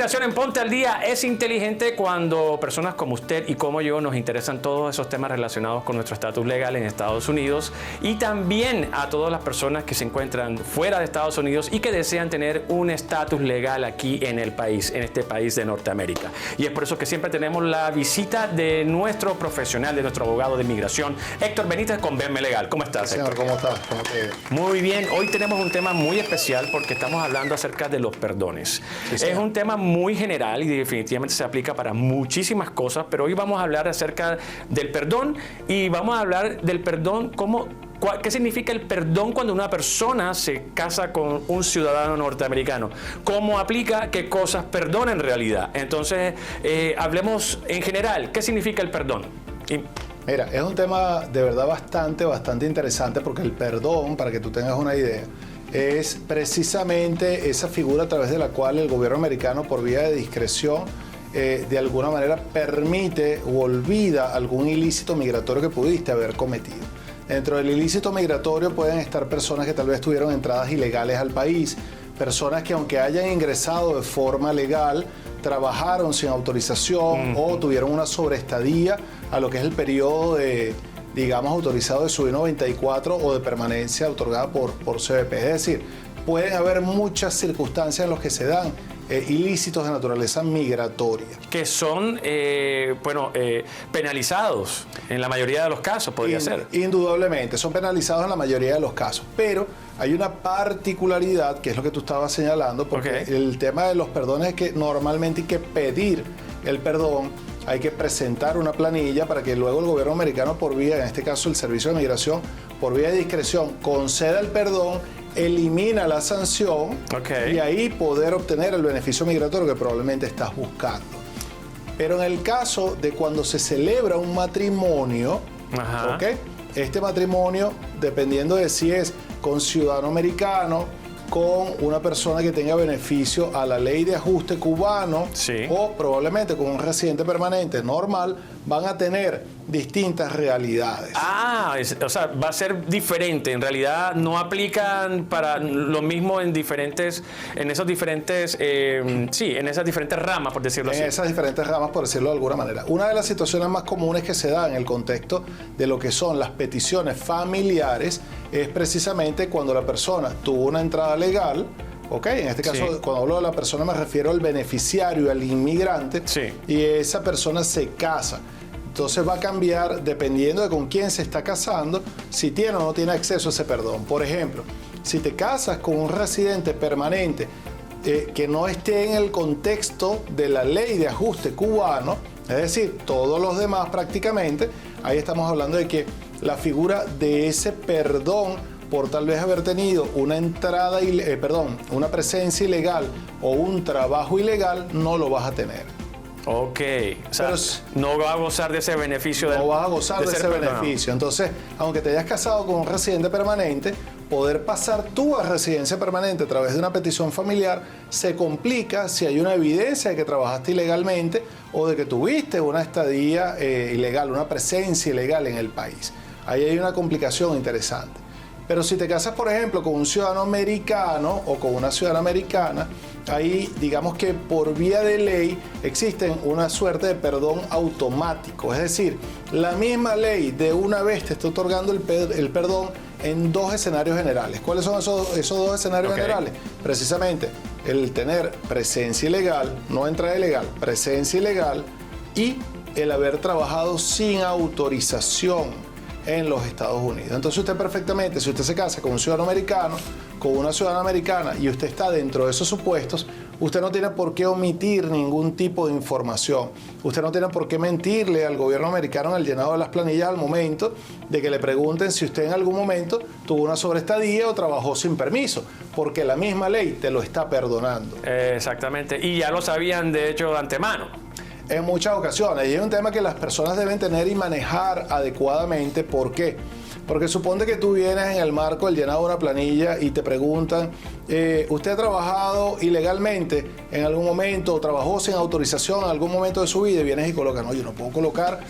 Migración en Ponte al Día es inteligente cuando personas como usted y como yo nos interesan todos esos temas relacionados con nuestro estatus legal en Estados Unidos y también a todas las personas que se encuentran fuera de Estados Unidos y que desean tener un estatus legal aquí en el país, en este país de Norteamérica. Y es por eso que siempre tenemos la visita de nuestro profesional, de nuestro abogado de inmigración, Héctor Benítez con BM Legal. ¿Cómo estás, Señor, Héctor? ¿cómo estás? ¿Cómo te... Muy bien. Hoy tenemos un tema muy especial porque estamos hablando acerca de los perdones. Sí, es un tema muy general y definitivamente se aplica para muchísimas cosas, pero hoy vamos a hablar acerca del perdón y vamos a hablar del perdón como... ¿Qué significa el perdón cuando una persona se casa con un ciudadano norteamericano? ¿Cómo aplica? ¿Qué cosas perdona en realidad? Entonces, hablemos en general. ¿Qué significa el perdón? Mira, es un tema de verdad bastante interesante porque el perdón, para que tú tengas una idea, es precisamente esa figura a través de la cual el gobierno americano, por vía de discreción, de alguna manera permite o olvida algún ilícito migratorio que pudiste haber cometido. Dentro del ilícito migratorio pueden estar personas que tal vez tuvieron entradas ilegales al país, personas que aunque hayan ingresado de forma legal, trabajaron sin autorización o tuvieron una sobreestadía a lo que es el periodo de, digamos, autorizado de su I-94 o de permanencia otorgada por CBP. Es decir, pueden haber muchas circunstancias en las que se dan ilícitos de naturaleza migratoria. Que son, penalizados en la mayoría de los casos, podría ser. Indudablemente, son penalizados en la mayoría de los casos, pero hay una particularidad, que es lo que tú estabas señalando, porque el tema de los perdones es que normalmente hay que pedir el perdón, hay que presentar una planilla para que luego el gobierno americano, por vía, en este caso el Servicio de Migración, por vía de discreción, conceda el perdón, elimina la sanción y ahí poder obtener el beneficio migratorio que probablemente estás buscando. Pero en el caso de cuando se celebra un matrimonio, este matrimonio, dependiendo de si es con ciudadano americano, con una persona que tenga beneficio a la ley de ajuste cubano o probablemente con un residente permanente normal, van a tener distintas realidades. O sea, va a ser diferente. En realidad no aplican para lo mismo en esas diferentes ramas, por decirlo así. En esas diferentes ramas, por decirlo de alguna manera. Una de las situaciones más comunes que se da en el contexto de lo que son las peticiones familiares es precisamente cuando la persona tuvo una entrada legal. En este caso, cuando hablo de la persona me refiero al beneficiario, al inmigrante, y esa persona se casa. Entonces va a cambiar dependiendo de con quién se está casando, si tiene o no tiene acceso a ese perdón. Por ejemplo, si te casas con un residente permanente que no esté en el contexto de la ley de ajuste cubano, es decir, todos los demás prácticamente, ahí estamos hablando de que la figura de ese perdón por tal vez haber tenido una una presencia ilegal o un trabajo ilegal, no lo vas a tener. O sea, no va a gozar de ese beneficio. No vas a gozar de ese beneficio. Entonces, aunque te hayas casado con un residente permanente, poder pasar tú a residencia permanente a través de una petición familiar se complica si hay una evidencia de que trabajaste ilegalmente o de que tuviste una estadía ilegal, una presencia ilegal en el país. Ahí hay una complicación interesante. Pero si te casas, por ejemplo, con un ciudadano americano o con una ciudadana americana, ahí digamos que por vía de ley existen una suerte de perdón automático. Es decir, la misma ley de una vez te está otorgando el perdón en dos escenarios generales. ¿Cuáles son esos dos escenarios generales? Precisamente el tener presencia ilegal, no entrada ilegal, presencia ilegal y el haber trabajado sin autorización en los Estados Unidos. Entonces usted perfectamente, si usted se casa con un ciudadano americano, con una ciudadana americana y usted está dentro de esos supuestos, usted no tiene por qué omitir ningún tipo de información. Usted no tiene por qué mentirle al gobierno americano en el llenado de las planillas al momento de que le pregunten si usted en algún momento tuvo una sobreestadía o trabajó sin permiso, porque la misma ley te lo está perdonando. Exactamente, y ya lo sabían de hecho de antemano. En muchas ocasiones, y es un tema que las personas deben tener y manejar adecuadamente. ¿Por qué? Porque suponte que tú vienes en el marco del llenado de una planilla y te preguntan, ¿usted ha trabajado ilegalmente en algún momento o trabajó sin autorización en algún momento de su vida? Y vienes y colocas, no, yo no puedo colocar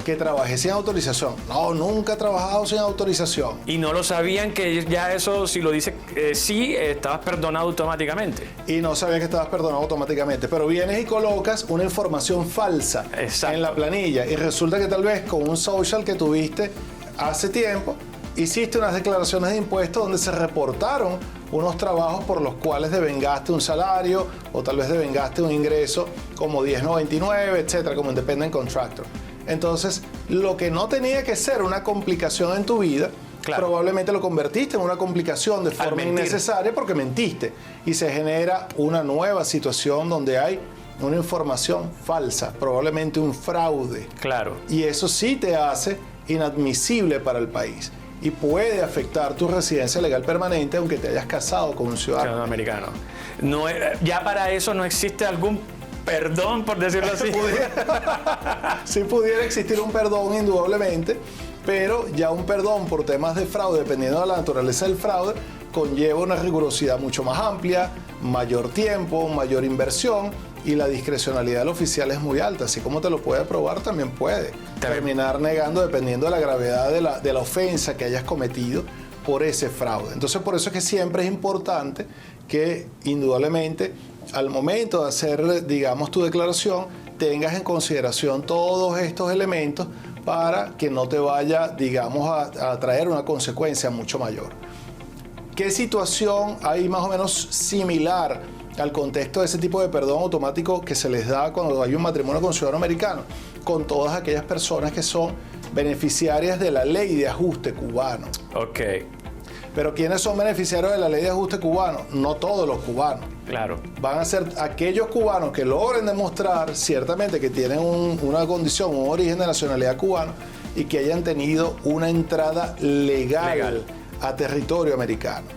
que trabajé sin autorización. No, nunca he trabajado sin autorización. Y no lo sabían que ya eso, si lo dice sí, estabas perdonado automáticamente. Y no sabían que estabas perdonado automáticamente. Pero vienes y colocas una información falsa en la planilla y resulta que tal vez con un social que tuviste hace tiempo, hiciste unas declaraciones de impuestos donde se reportaron unos trabajos por los cuales devengaste un salario o tal vez devengaste un ingreso como 1099, etcétera, como independent contractor. Entonces, lo que no tenía que ser una complicación en tu vida, probablemente lo convertiste en una complicación de forma innecesaria porque mentiste. Y se genera una nueva situación donde hay una información falsa, probablemente un fraude. Claro. Y eso sí te hace inadmisible para el país y puede afectar tu residencia legal permanente aunque te hayas casado con un ciudadano americano. No, ya para eso no existe algún perdón, por decirlo así. Sí pudiera existir un perdón indudablemente, pero ya un perdón por temas de fraude, dependiendo de la naturaleza del fraude, conlleva una rigurosidad mucho más amplia, mayor tiempo, mayor inversión, y la discrecionalidad del oficial es muy alta. Así como te lo puede aprobar, también puede terminar negando dependiendo de la gravedad de la ofensa que hayas cometido por ese fraude. Entonces, por eso es que siempre es importante que, indudablemente, al momento de hacer, digamos, tu declaración, tengas en consideración todos estos elementos para que no te vaya, digamos, a traer una consecuencia mucho mayor. ¿Qué situación hay más o menos similar al contexto de ese tipo de perdón automático que se les da cuando hay un matrimonio con ciudadano americano? Con todas aquellas personas que son beneficiarias de la ley de ajuste cubano. Ok. Pero ¿quiénes son beneficiarios de la ley de ajuste cubano? No todos los cubanos. Claro. Van a ser aquellos cubanos que logren demostrar ciertamente que tienen una condición, un origen de nacionalidad cubano y que hayan tenido una entrada legal a territorio americano.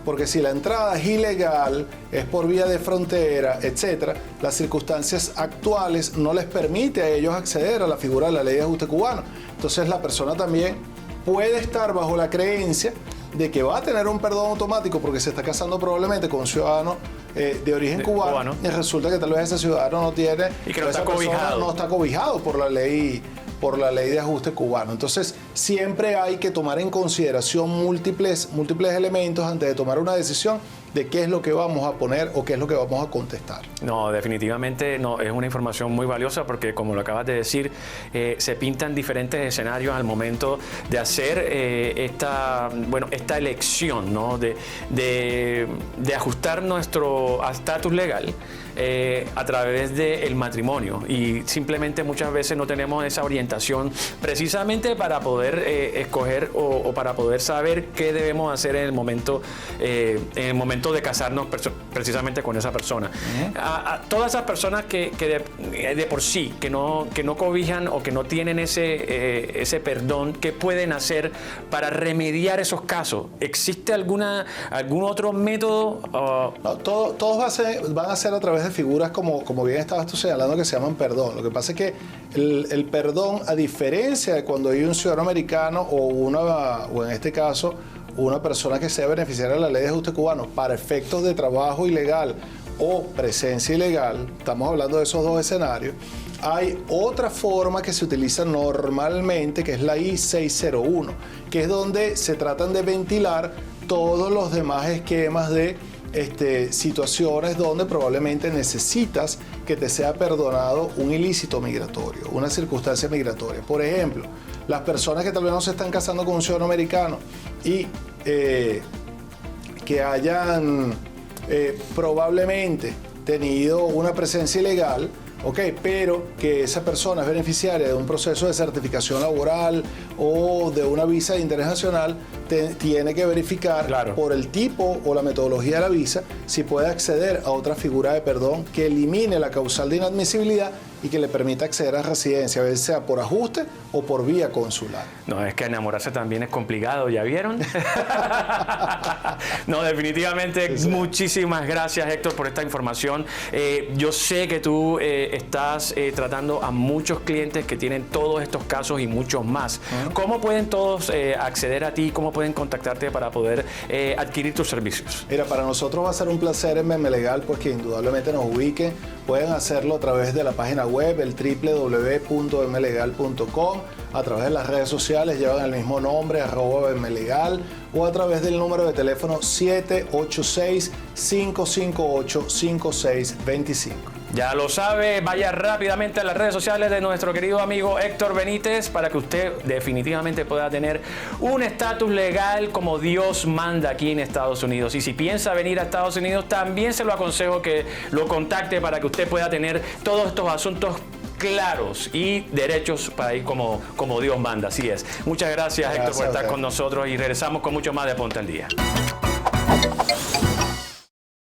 Porque si la entrada es ilegal, es por vía de frontera, etcétera, las circunstancias actuales no les permite a ellos acceder a la figura de la ley de ajuste cubano. Entonces la persona también puede estar bajo la creencia de que va a tener un perdón automático porque se está casando probablemente con un ciudadano de origen cubano y resulta que tal vez ese ciudadano no tiene, y que no está cobijado. No está cobijado por la ley de ajuste cubano. Entonces, siempre hay que tomar en consideración múltiples elementos antes de tomar una decisión de qué es lo que vamos a poner o qué es lo que vamos a contestar. No, definitivamente no, es una información muy valiosa porque, como lo acabas de decir, se pintan diferentes escenarios al momento de hacer esta elección, ¿no? de ajustar nuestro estatus legal a través del matrimonio, y simplemente muchas veces no tenemos esa orientación precisamente para poder escoger o para poder saber qué debemos hacer en el momento de casarnos precisamente con esa persona. A todas esas personas que de por sí que no cobijan o que no tienen ese perdón, ¿qué pueden hacer para remediar esos casos? ¿Existe algún otro método? No, todos van a ser a través de figuras como bien estabas tú señalando, que se llaman perdón. Lo que pasa es que el perdón, a diferencia de cuando hay un ciudadano americano o en este caso una persona que sea beneficiaria de la ley de ajuste cubano para efectos de trabajo ilegal o presencia ilegal, estamos hablando de esos dos escenarios, hay otra forma que se utiliza normalmente, que es la I-601, que es donde se tratan de ventilar todos los demás esquemas de situaciones donde probablemente necesitas que te sea perdonado un ilícito migratorio, una circunstancia migratoria. Por ejemplo, las personas que tal vez no se están casando con un ciudadano americano y que hayan probablemente tenido una presencia ilegal, pero que esa persona es beneficiaria de un proceso de certificación laboral o de una visa de interés nacional, tiene que verificar por el tipo o la metodología de la visa si puede acceder a otra figura de perdón que elimine la causal de inadmisibilidad y que le permita acceder a residencia, a veces sea por ajuste o por vía consular. No, es que enamorarse también es complicado, ¿ya vieron? No, definitivamente, sí. Muchísimas gracias, Héctor, por esta información. Yo sé que tú estás tratando a muchos clientes que tienen todos estos casos y muchos más. ¿Cómo pueden todos acceder a ti? ¿Cómo pueden contactarte para poder adquirir tus servicios? Mira, para nosotros va a ser un placer en MM Legal, pues que indudablemente nos ubiquen. Pueden hacerlo a través de la página web, el www.mmlegal.com, a través de las redes sociales, llevan el mismo nombre, @mmlegal, o a través del número de teléfono 786-558-5625. Ya lo sabe, vaya rápidamente a las redes sociales de nuestro querido amigo Héctor Benítez para que usted definitivamente pueda tener un estatus legal como Dios manda aquí en Estados Unidos. Y si piensa venir a Estados Unidos, también se lo aconsejo que lo contacte para que usted pueda tener todos estos asuntos claros y derechos para ir como Dios manda. Así es. Muchas gracias, Héctor, por estar con nosotros y regresamos con mucho más de Ponte al Día.